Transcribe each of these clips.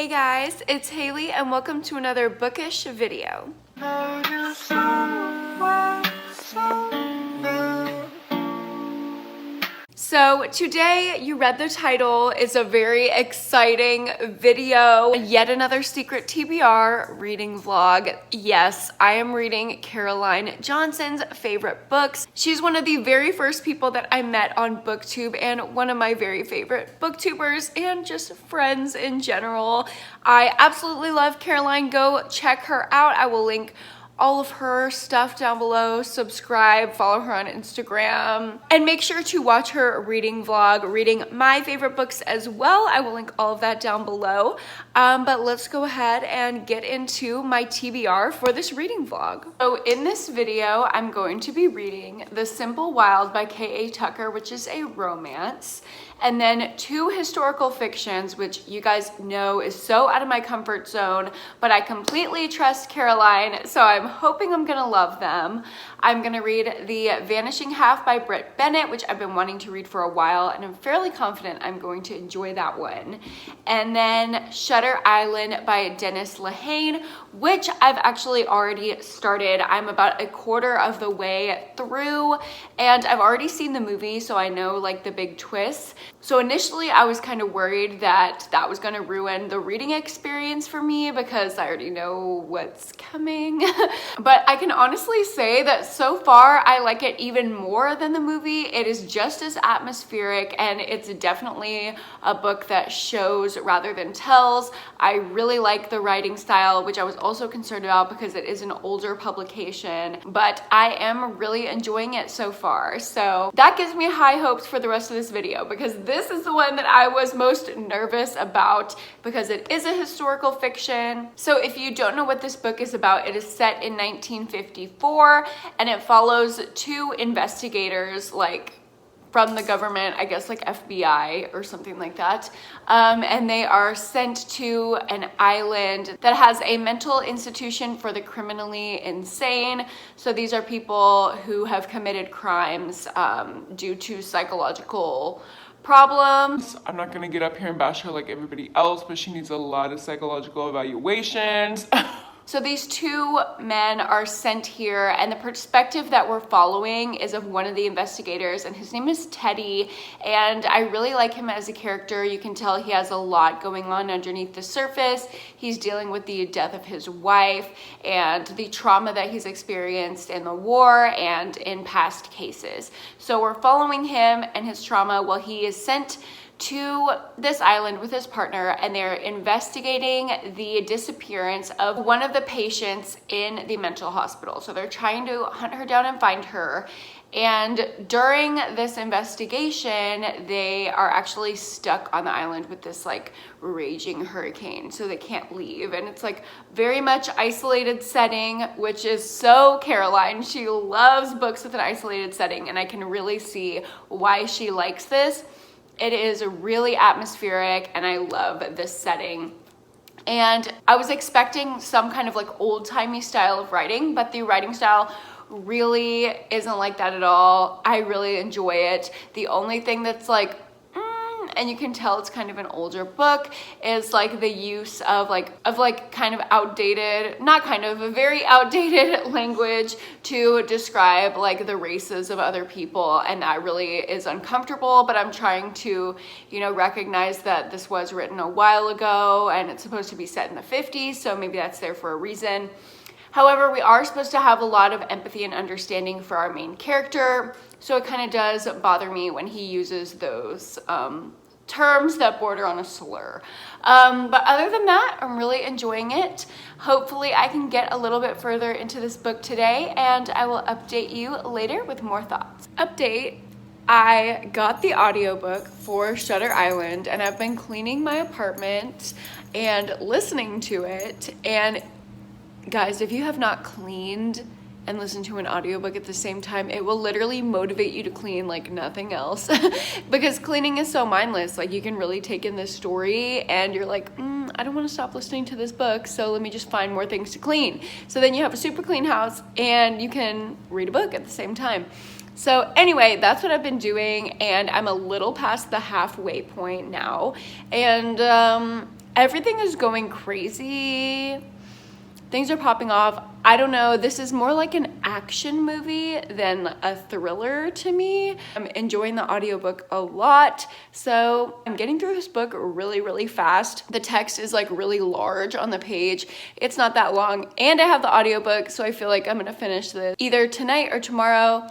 Hey guys, it's Haley and welcome to another bookish video. So today, you read the title, is a very exciting video, yet another secret TBR reading vlog. Yes, I am reading Caroline Johnson's favorite books. She's one of the very first people that I met on BookTube and one of my very favorite booktubers and just friends in general. I absolutely love Caroline. Go check her out. I will link all of her stuff down below. Subscribe, follow her on Instagram, and make sure to watch her reading vlog, reading my favorite books as well. I will link all of that down below. But let's go ahead and get into my TBR for this reading vlog. So in this video, I'm going to be reading The Simple Wild by K.A. Tucker, which is a romance, and then two historical fictions, which you guys know is so out of my comfort zone, but I completely trust Caroline, so I'm hoping I'm gonna love them. I'm gonna read The Vanishing Half by Britt Bennett, which I've been wanting to read for a while, and I'm fairly confident I'm going to enjoy that one. And then Shutter Island by Dennis Lehane, which I've actually already started. I'm about a quarter of the way through, and I've already seen the movie, so I know like the big twists. So initially I was kind of worried that that was going to ruin the reading experience for me because I already know what's coming. But I can honestly say that so far I like it even more than the movie. It is just as atmospheric and it's definitely a book that shows rather than tells. I really like the writing style, which I was also concerned about because it is an older publication, but I am really enjoying it so far. So that gives me high hopes for the rest of this video because this is the one that I was most nervous about because it is a historical fiction. So if you don't know what this book is about, it is set in 1954 and it follows two investigators from the government, I guess like FBI or something like that. And they are sent to an island that has a mental institution for the criminally insane. So these are people who have committed crimes due to psychological problems. I'm not gonna get up here and bash her like everybody else, but she needs a lot of psychological evaluations. So these two men are sent here, and the perspective that we're following is of one of the investigators, and his name is Teddy, and I really like him as a character. You can tell he has a lot going on underneath the surface. He's dealing with the death of his wife and the trauma that he's experienced in the war and in past cases. So we're following him and his trauma while he is sent to this island with his partner, and they're investigating the disappearance of one of the patients in the mental hospital. So they're trying to hunt her down and find her. And during this investigation, they are actually stuck on the island with this raging hurricane, so they can't leave. And it's very much isolated setting, which is so Caroline. She loves books with an isolated setting, and I can really see why she likes this. It is really atmospheric and I love this setting. And I was expecting some kind of old-timey style of writing, but the writing style really isn't like that at all. I really enjoy it. The only thing that's and you can tell it's kind of an older book, is the use of kind of outdated, not kind of, a very outdated language to describe the races of other people, and that really is uncomfortable. But I'm trying to, recognize that this was written a while ago and it's supposed to be set in the 50s, so maybe that's there for a reason. However, we are supposed to have a lot of empathy and understanding for our main character, so it kind of does bother me when he uses those terms that border on a slur. But other than that, I'm really enjoying it. Hopefully I can get a little bit further into this book today, and I will update you later with more thoughts. Update. I got the audiobook for Shutter Island, and I've been cleaning my apartment and listening to it. And guys, if you have not cleaned and listen to an audiobook at the same time, it will literally motivate you to clean like nothing else. Because cleaning is so mindless. You can really take in this story and you're like, I don't want to stop listening to this book, so let me just find more things to clean. So then you have a super clean house and you can read a book at the same time. So anyway, that's what I've been doing, and I'm a little past the halfway point now. And everything is going crazy. Things are popping off. I don't know, this is more like an action movie than a thriller to me. I'm enjoying the audiobook a lot, so I'm getting through this book really, really fast. The text is like really large on the page. It's not that long, and I have the audiobook, so I feel like I'm gonna finish this either tonight or tomorrow.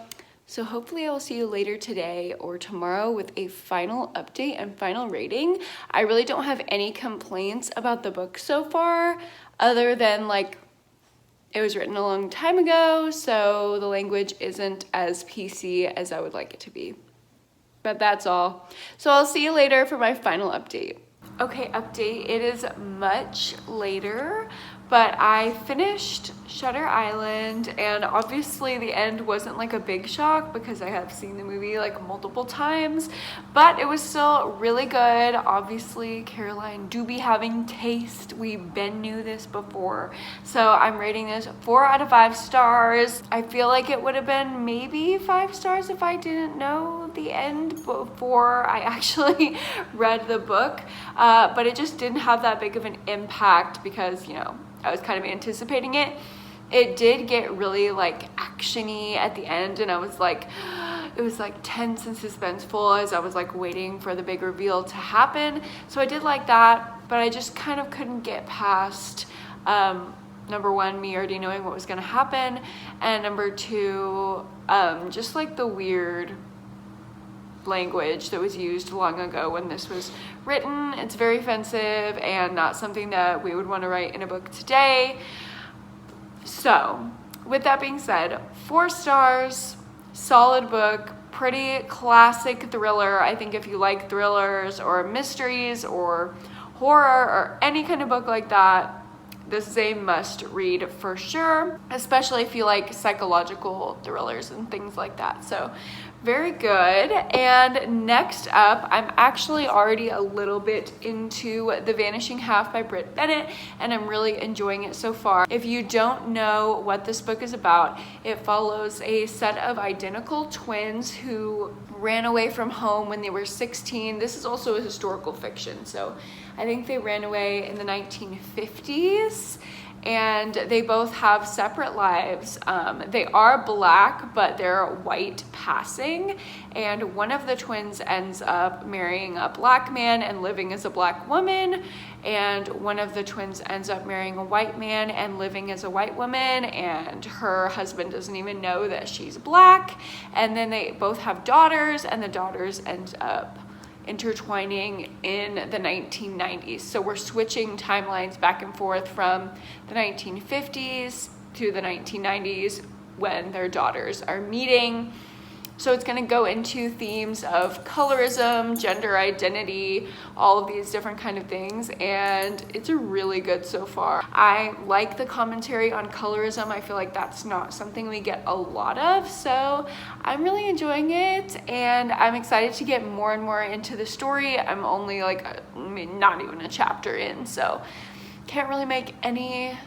So hopefully I will see you later today or tomorrow with a final update and final rating. I really don't have any complaints about the book so far, other than like it was written a long time ago, so the language isn't as PC as I would like it to be. But that's all. So I'll see you later for my final update. Okay, update. It is much later, but I finished Shutter Island, and obviously the end wasn't like a big shock because I have seen the movie like multiple times, but it was still really good. Obviously, Caroline do be having taste. We been knew this before. So I'm rating this 4 out of 5 stars. I feel like it would have been maybe 5 stars if I didn't know the end before I actually read the book, but it just didn't have that big of an impact because, you know, I was kind of anticipating it. It did get really like actiony at the end, and I was like, it was like tense and suspenseful as I was like waiting for the big reveal to happen. So I did like that, but I just kind of couldn't get past number one, me already knowing what was gonna happen, and number two, just like the weird language that was used long ago when this was written. It's very offensive and not something that we would want to write in a book today. So with that being said, 4 stars, solid book, pretty classic thriller. I think if you like thrillers or mysteries or horror or any kind of book like that, this is a must read for sure, especially if you like psychological thrillers and things like that. So very good. And next up, I'm actually already a little bit into The Vanishing Half by Britt Bennett, and I'm really enjoying it so far. If you don't know what this book is about, it follows a set of identical twins who ran away from home when they were 16. This is also a historical fiction, so I think they ran away in the 1950s, and they both have separate lives. They are Black, but they're white passing, and one of the twins ends up marrying a Black man and living as a Black woman, and one of the twins ends up marrying a white man and living as a white woman, and her husband doesn't even know that she's Black. And then they both have daughters, and the daughters end up intertwining in the 1990s. So we're switching timelines back and forth from the 1950s to the 1990s when their daughters are meeting. So it's going to go into themes of colorism, gender identity, all of these different kind of things, and it's a really good so far. I like the commentary on colorism. I feel like that's not something we get a lot of, so I'm really enjoying it, and I'm excited to get more and more into the story. I'm only like not even a chapter in, so can't really make any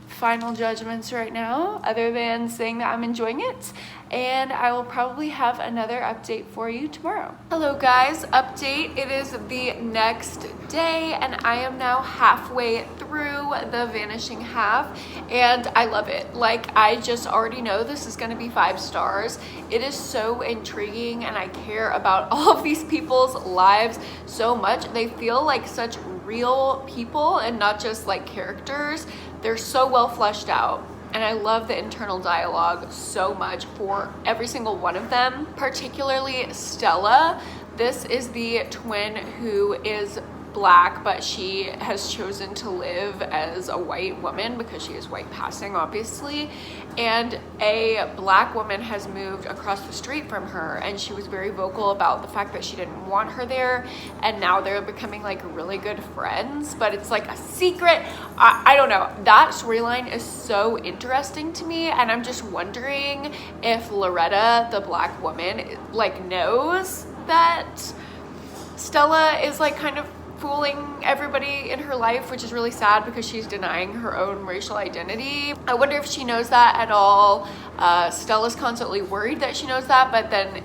final judgments right now other than saying that I'm enjoying it, and I will probably have another update for you tomorrow. Hello guys, update. It is the next day and I am now halfway through The Vanishing Half, and I love it. Like, I just already know this is going to be 5 stars. It is so intriguing and I care about all of these people's lives so much. They feel like such real people and not just like characters. They're so well fleshed out, and I love the internal dialogue so much for every single one of them, particularly Stella. This is the twin who is Black, but she has chosen to live as a white woman because she is white passing, obviously, and a Black woman has moved across the street from her, and she was very vocal about the fact that she didn't want her there, and now they're becoming like really good friends, but it's like a secret. I don't know, that storyline is so interesting to me, and I'm just wondering if Loretta, the Black woman, like knows that Stella is like kind of fooling everybody in her life, which is really sad because she's denying her own racial identity. I wonder if she knows that at all. Stella's constantly worried that she knows that, but then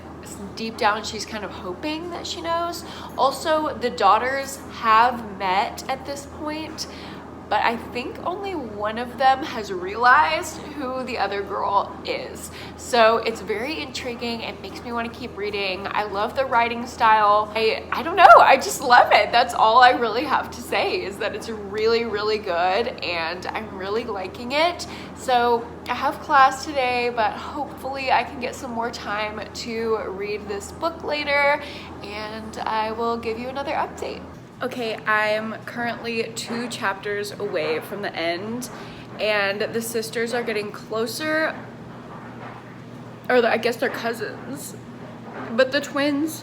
deep down she's kind of hoping that she knows. Also, the daughters have met at this point, but I think only one of them has realized who the other girl is. So it's very intriguing. It makes me want to keep reading. I love the writing style. I don't know, I just love it. That's all I really have to say, is that it's really, really good and I'm really liking it. So I have class today, but hopefully I can get some more time to read this book later, and I will give you another update. Okay, I'm currently 2 chapters away from the end, and the sisters are getting closer, or I guess they're cousins, but the twins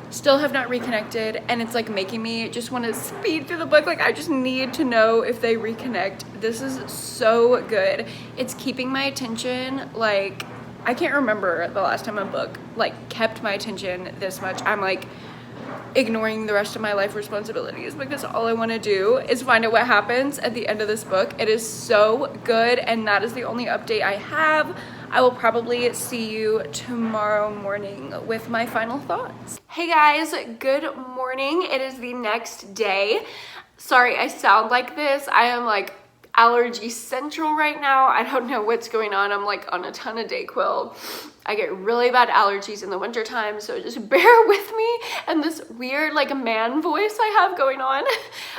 still have not reconnected, and it's like making me just want to speed through the book. Like, I just need to know if they reconnect. This is so good. It's keeping my attention. Like, I can't remember the last time a book like kept my attention this much. I'm like ignoring the rest of my life responsibilities because all I want to do is find out what happens at the end of this book. It is so good, and that is the only update I have. I will probably see you tomorrow morning with my final thoughts. Hey guys, good morning. It is the next day. Sorry I sound like this. I am like allergy central right now. I don't know what's going on. I'm like on a ton of Dayquil. I get really bad allergies in the wintertime, so just bear with me and this weird like man voice I have going on.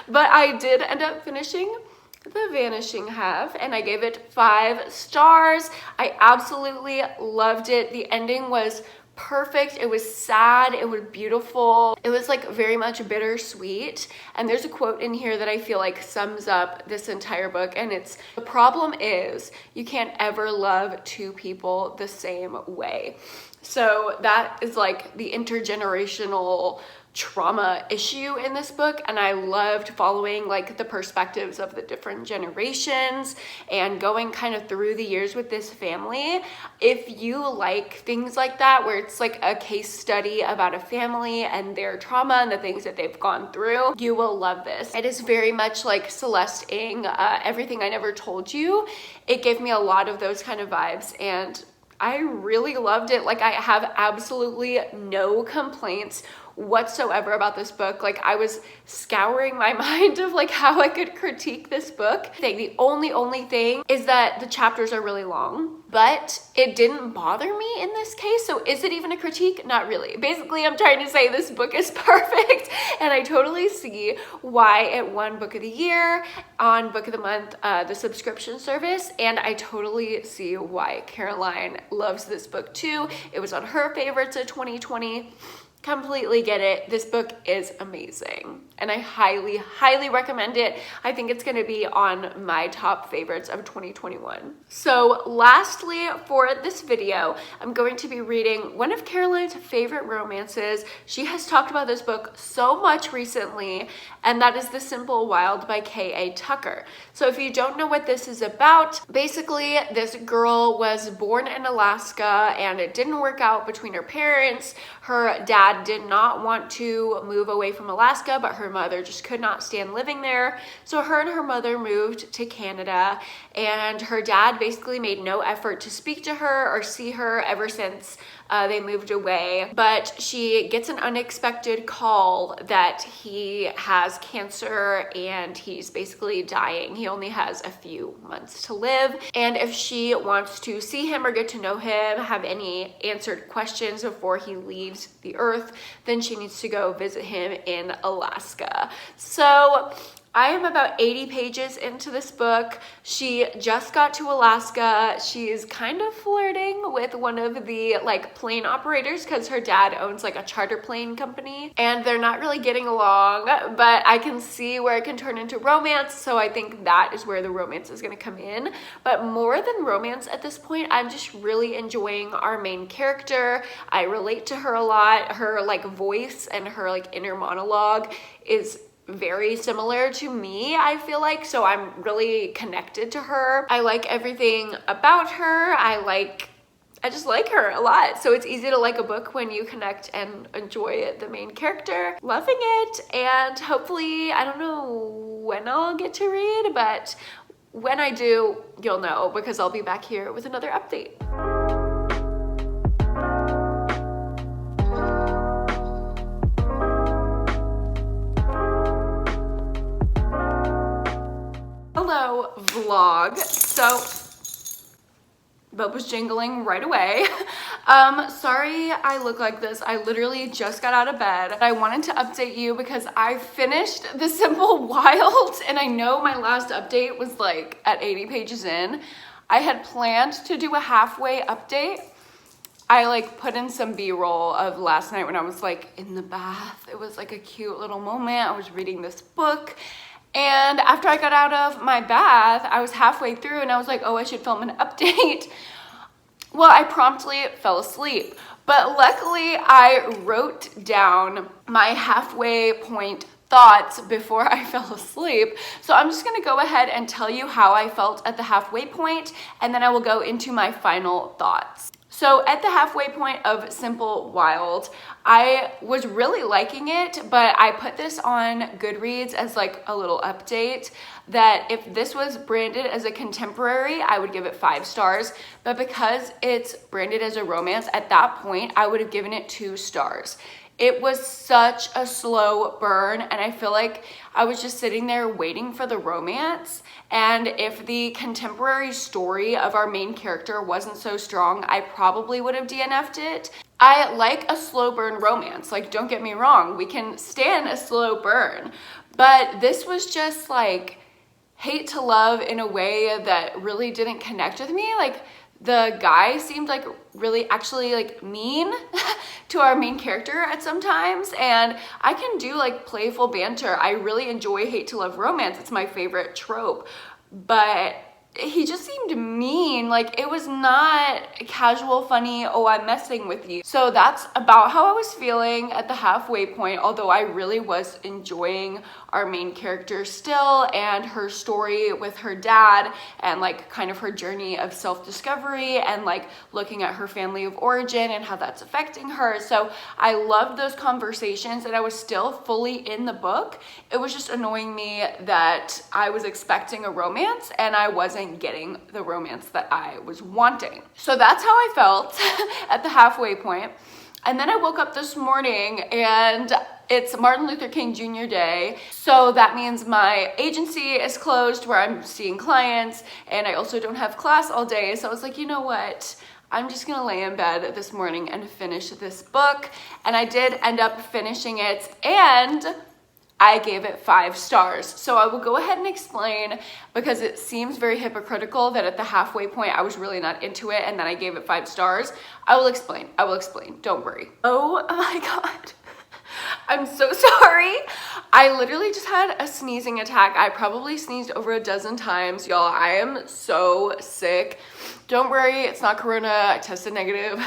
But I did end up finishing The Vanishing Half, and I gave it 5 stars. I absolutely loved it. The ending was perfect. It was sad. It was beautiful. It was like very much bittersweet. And there's a quote in here that I feel like sums up this entire book, and it's, "The problem is you can't ever love 2 people the same way." So that is like the intergenerational trauma issue in this book, and I loved following like the perspectives of the different generations and going kind of through the years with this family. If you like things like that, where it's like a case study about a family and their trauma and the things that they've gone through, you will love this. It is very much like Celeste-ing Everything I Never Told You. It gave me a lot of those kind of vibes, and I really loved it. Like, I have absolutely no complaints whatsoever about this book. Like, I was scouring my mind of like how I could critique this book. The only thing is that the chapters are really long, but it didn't bother me in this case. So is it even a critique? Not really. Basically, I'm trying to say this book is perfect, and I totally see why it won Book of the Year on Book of the Month, the subscription service, and I totally see why Caroline loves this book too. It was on her favorites of 2020. Completely get it. This book is amazing, and I highly, highly recommend it. I think it's going to be on my top favorites of 2021. So lastly, for this video, I'm going to be reading one of Caroline's favorite romances. She has talked about this book so much recently, and that is The Simple Wild by K.A. Tucker. So if you don't know what this is about, basically this girl was born in Alaska and it didn't work out between her parents. Her dad did not want to move away from Alaska, but her mother just could not stand living there. So her and her mother moved to Canada, and her dad basically made no effort to speak to her or see her ever since they moved away. But she gets an unexpected call that he has cancer and he's basically dying. He only has a few months to live. And if she wants to see him or get to know him, have any answered questions before he leaves the earth, then she needs to go visit him in Alaska. So I am about 80 pages into this book. She just got to Alaska. She's kind of flirting with one of the like plane operators because her dad owns like a charter plane company, and they're not really getting along, but I can see where it can turn into romance. So I think that is where the romance is going to come in. But more than romance at this point, I'm just really enjoying our main character. I relate to her a lot. Her like voice and her like inner monologue is very similar to me, I feel like, so I'm really connected to her. I like everything about her. I just like her a lot. So it's easy to like a book when you connect and enjoy the main character. Loving it, and hopefully, I don't know when I'll get to read, but when I do, you'll know, because I'll be back here with another update. Hello vlog. So Boat was jingling right away. Sorry I look like this. I literally just got out of bed. I wanted to update you because I finished The Simple Wild, and I know my last update was like at 80 pages in. I had planned to do a halfway update. I like put in some B-roll of last night when I was like in the bath. It was like a cute little moment. I was reading this book. And after I got out of my bath, I was halfway through and I was like, oh, I should film an update. Well, I promptly fell asleep. But luckily, I wrote down my halfway point thoughts before I fell asleep. So I'm just gonna go ahead and tell you how I felt at the halfway point, and then I will go into my final thoughts. So at the halfway point of Simple Wild, I was really liking it, but I put this on Goodreads as like a little update that if this was branded as a contemporary, I would give it 5 stars. But because it's branded as a romance, at that point, I would have given it 2 stars. It was such a slow burn, and I feel like I was just sitting there waiting for the romance. And if the contemporary story of our main character wasn't so strong, I probably would have DNF'd it. I like a slow burn romance, like don't get me wrong, we can stand a slow burn. But this was just like hate to love in a way that really didn't connect with me. Like the guy seemed like really actually like mean to our main character at some times, and I can do like playful banter. I really enjoy hate to love romance. It's my favorite trope, but he just seemed mean. Like it was not casual, funny, oh, I'm messing with you. So that's about how I was feeling at the halfway point, although I really was enjoying our main character still and her story with her dad and like kind of her journey of self-discovery and like looking at her family of origin and how that's affecting her. So I loved those conversations and I was still fully in the book. It was just annoying me that I was expecting a romance and I wasn't getting the romance that I was wanting. So that's how I felt at the halfway point. And then I woke up this morning and it's Martin Luther King Jr. Day. So that means my agency is closed where I'm seeing clients, and I also don't have class all day. So I was like, you know what? I'm just gonna lay in bed this morning and finish this book. And I did end up finishing it, and I gave it 5 stars. So I will go ahead and explain, because it seems very hypocritical that at the halfway point I was really not into it and then I gave it 5 stars. I will explain, don't worry. Oh my God. I'm so sorry. I literally just had a sneezing attack. I probably sneezed over a dozen times, y'all. I am so sick. Don't worry, it's not corona. I tested negative,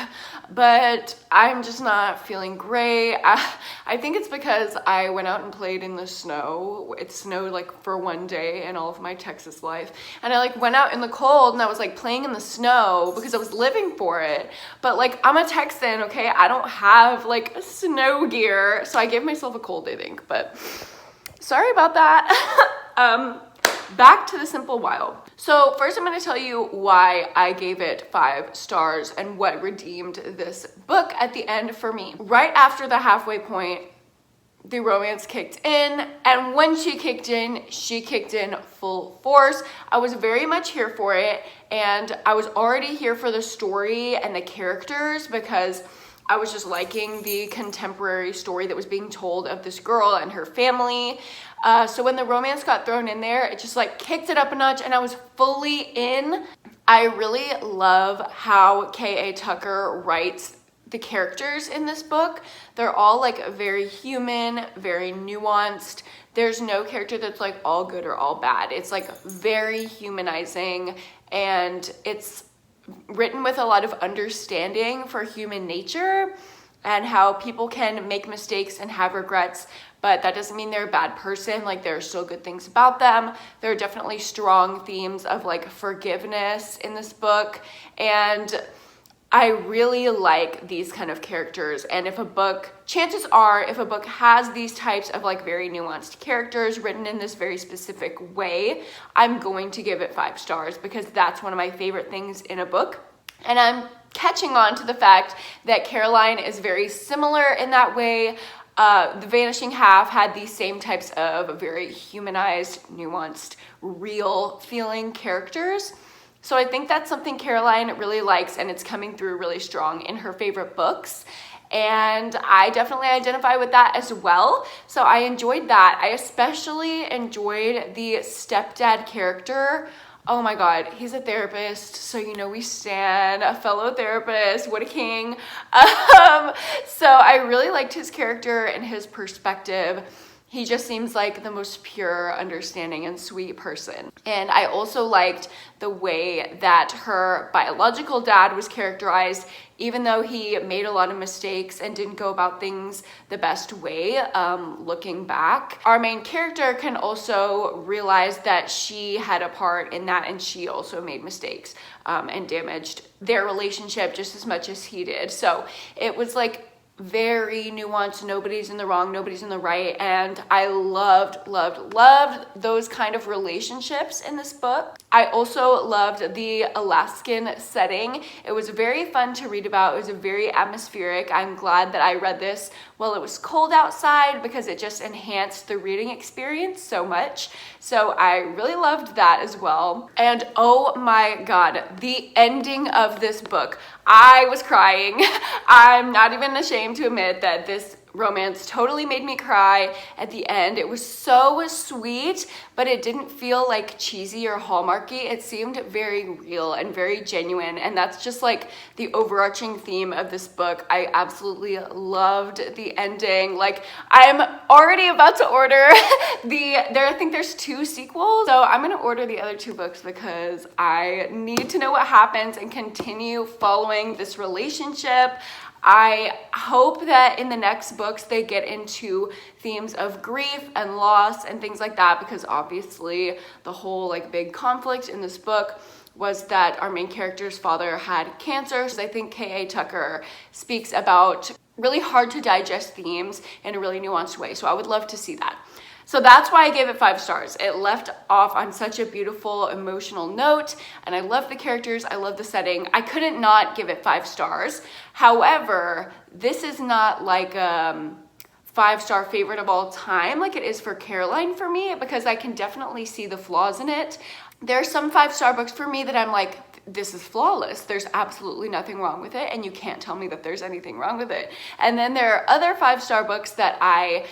but I'm just not feeling great. I think it's because I went out and played in the snow. It snowed like for one day in all of my Texas life. And I like went out in the cold and I was like playing in the snow because I was living for it. But like I'm a Texan, okay? I don't have like snow gear. So I gave myself a cold, I think, but sorry about that. Back to The Simple Wild. So first I'm going to tell you why I gave it 5 stars and what redeemed this book at the end for me. Right after the halfway point, the romance kicked in, and when she kicked in full force. I was very much here for it, and I was already here for the story and the characters because I was just liking the contemporary story that was being told of this girl and her family. So when the romance got thrown in there, it just like kicked it up a notch and I was fully in. I really love how K.A. Tucker writes the characters in this book. They're all like very human, very nuanced. There's no character that's like all good or all bad. It's like very humanizing, and it's written with a lot of understanding for human nature and how people can make mistakes and have regrets, but that doesn't mean they're a bad person. Like there are still good things about them. There are definitely strong themes of like forgiveness in this book, and I really like these kind of characters. And if a book, chances are, if a book has these types of like very nuanced characters written in this very specific way, I'm going to give it 5 stars because that's one of my favorite things in a book. And I'm catching on to the fact that Caroline is very similar in that way. The Vanishing Half had these same types of very humanized, nuanced, real feeling characters. So I think that's something Caroline really likes, and it's coming through really strong in her favorite books. And I definitely identify with that as well. So I enjoyed that. I especially enjoyed the stepdad character. Oh my God, he's a therapist, so you know we stan a fellow therapist. What a king. So I really liked his character and his perspective. He just seems like the most pure, understanding, and sweet person. And I also liked the way that her biological dad was characterized, even though he made a lot of mistakes and didn't go about things the best way, looking back. Our main character can also realize that she had a part in that, and she also made mistakes and damaged their relationship just as much as he did. So it was like very nuanced. Nobody's in the wrong, nobody's in the right. And I loved those kind of relationships in this book. I also loved the Alaskan setting. It was very fun to read about. It was very atmospheric. I'm glad that I read this while it was cold outside because it just enhanced the reading experience so much. So I really loved that as well. And oh my God, the ending of this book, I was crying. I'm not even ashamed to admit that this romance totally made me cry at the end. It was so sweet, but it didn't feel like cheesy or hallmarky. It seemed very real and very genuine, and that's just like the overarching theme of this book. I absolutely loved the ending. Like, I'm already about to order I think there's 2 sequels, so I'm gonna order the other 2 books because I need to know what happens and continue following this relationship. I hope that in the next books they get into themes of grief and loss and things like that, because obviously the whole like big conflict in this book was that our main character's father had cancer. So I think K.A. Tucker speaks about really hard to digest themes in a really nuanced way. So I would love to see that. So that's why I gave it 5 stars. It left off on such a beautiful emotional note, and I love the characters, I love the setting. I couldn't not give it 5 stars. However, this is not like 5-star favorite of all time like it is for Caroline for me, because I can definitely see the flaws in it. There are some 5-star books for me that I'm like, this is flawless. There's absolutely nothing wrong with it, and you can't tell me that there's anything wrong with it. And then there are other 5-star books that I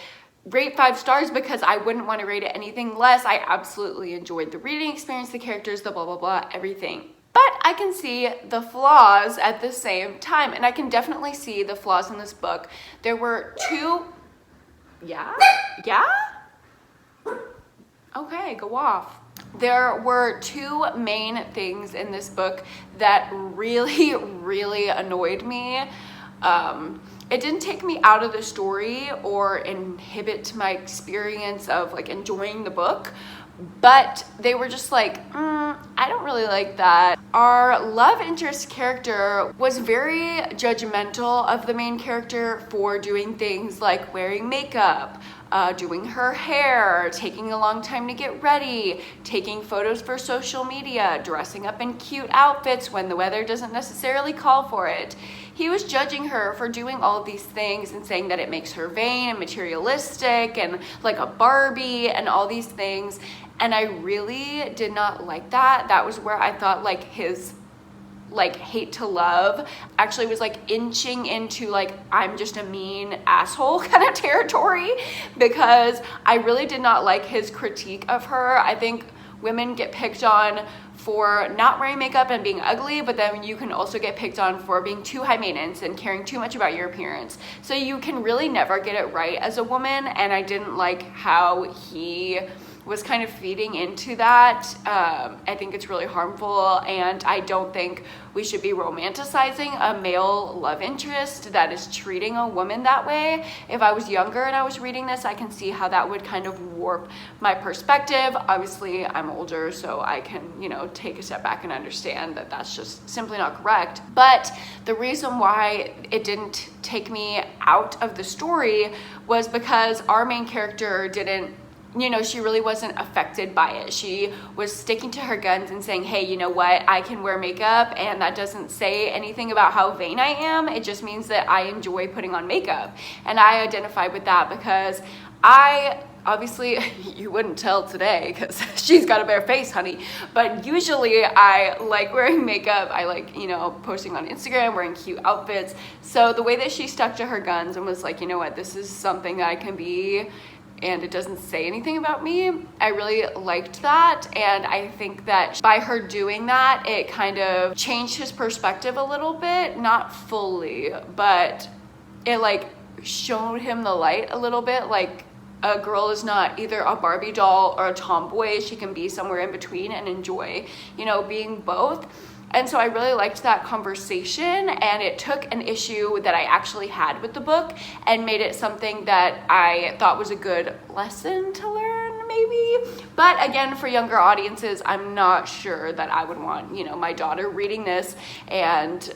rate 5 stars because I wouldn't want to rate it anything less. I absolutely enjoyed the reading experience, the characters, the blah, blah, blah, everything. But I can see the flaws at the same time, and I can definitely see the flaws in this book. There were 2, yeah? Okay, go off. There were 2 main things in this book that really annoyed me. It didn't take me out of the story or inhibit my experience of like enjoying the book, but they were just like, I don't really like that. Our love interest character was very judgmental of the main character for doing things like wearing makeup, doing her hair, taking a long time to get ready, taking photos for social media, dressing up in cute outfits when the weather doesn't necessarily call for it. He was judging her for doing all of these things and saying that it makes her vain and materialistic and like a Barbie and all these things. And I really did not like that. That was where I thought like his like hate to love actually was like inching into like I'm just a mean asshole kind of territory, because I really did not like his critique of her. I think women get picked on for not wearing makeup and being ugly, but then you can also get picked on for being too high maintenance and caring too much about your appearance. So you can really never get it right as a woman, and I didn't like how he was kind of feeding into that. I think it's really harmful, and I don't think we should be romanticizing a male love interest that is treating a woman that way. If I was younger and I was reading this, I can see how that would kind of warp my perspective. Obviously, I'm older, so I can, take a step back and understand that that's just simply not correct. But the reason why it didn't take me out of the story was because our main character didn't you know, she really wasn't affected by it. She was sticking to her guns and saying, hey, you know what, I can wear makeup, and that doesn't say anything about how vain I am. It just means that I enjoy putting on makeup. And I identify with that because obviously, you wouldn't tell today because she's got a bare face, honey. But usually I like wearing makeup. I like, you know, posting on Instagram, wearing cute outfits. So the way that she stuck to her guns and was like, you know what, this is something that I can be, and it doesn't say anything about me, I really liked that. And I think that by her doing that, it kind of changed his perspective a little bit, not fully, but it like showed him the light a little bit. Like, a girl is not either a Barbie doll or a tomboy. She can be somewhere in between and enjoy, you know, being both. And so I really liked that conversation, and it took an issue that I actually had with the book and made it something that I thought was a good lesson to learn, maybe. But again, for younger audiences, I'm not sure that I would want, you know, my daughter reading this and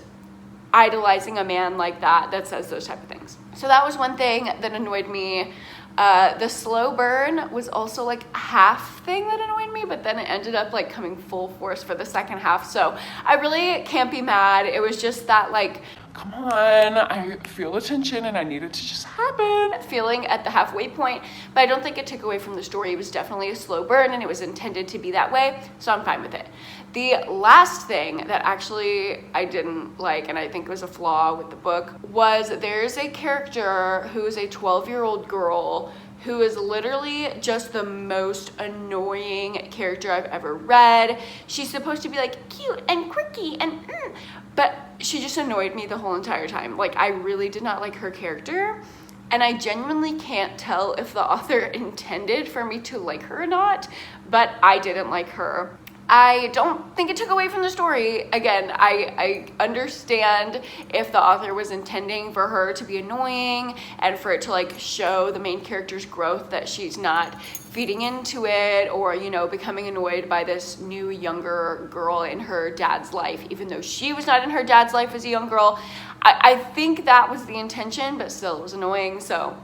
idolizing a man like that says those type of things. So that was one thing that annoyed me. The slow burn was also like a half thing that annoyed me, but then it ended up like coming full force for the second half. So I really can't be mad. It was just that like, come on, I feel the tension and I need it to just happen feeling at the halfway point, but I don't think it took away from the story. It was definitely a slow burn and it was intended to be that way, so I'm fine with it. The last thing that actually I didn't like, and I think was a flaw with the book, was there's a character who is a 12-year-old girl who is literally just the most annoying character I've ever read. She's supposed to be like cute and quirky and but she just annoyed me the whole entire time. Like, I really did not like her character, and I genuinely can't tell if the author intended for me to like her or not, but I didn't like her. I don't think it took away from the story. Again, I understand if the author was intending for her to be annoying and for it to like show the main character's growth, that she's not feeding into it or, you know, becoming annoyed by this new younger girl in her dad's life, even though she was not in her dad's life as a young girl. I think that was the intention, but still it was annoying. So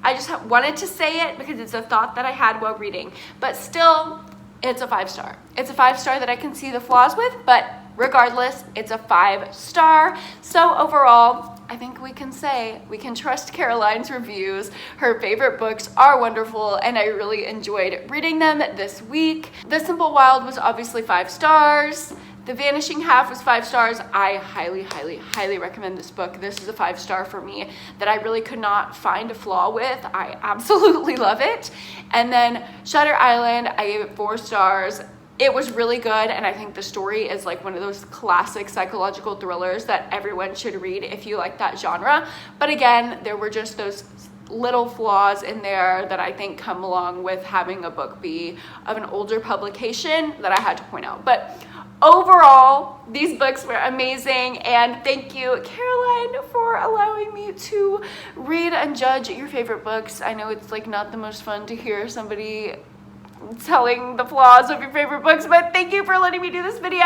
I just wanted to say it because it's a thought that I had while reading, but still, it's a 5-star. It's a 5-star that I can see the flaws with, but regardless, it's a 5-star. So overall, I think we can say we can trust Caroline's reviews. Her favorite books are wonderful, and I really enjoyed reading them this week. The Simple Wild was obviously 5 stars. The Vanishing Half was 5 stars. I highly, highly, highly recommend this book. This is a 5-star for me that I really could not find a flaw with. I absolutely love it. And then Shutter Island, I gave it 4 stars. It was really good, and I think the story is like one of those classic psychological thrillers that everyone should read if you like that genre. But again, there were just those little flaws in there that I think come along with having a book be of an older publication that I had to point out. But overall, these books were amazing, and thank you, Caroline, for allowing me to read and judge your favorite books. I know it's like not the most fun to hear somebody telling the flaws of your favorite books, but thank you for letting me do this video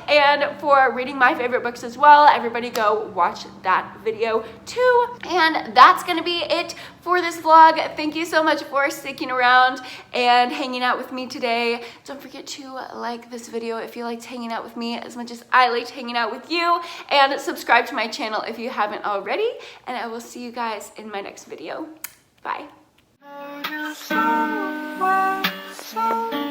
and for reading my favorite books as well. Everybody go watch that video too. And that's gonna be it for this vlog. Thank you so much for sticking around and hanging out with me today. Don't forget to like this video if you liked hanging out with me as much as I liked hanging out with you, and subscribe to my channel if you haven't already, and I will see you guys in my next video. Bye. So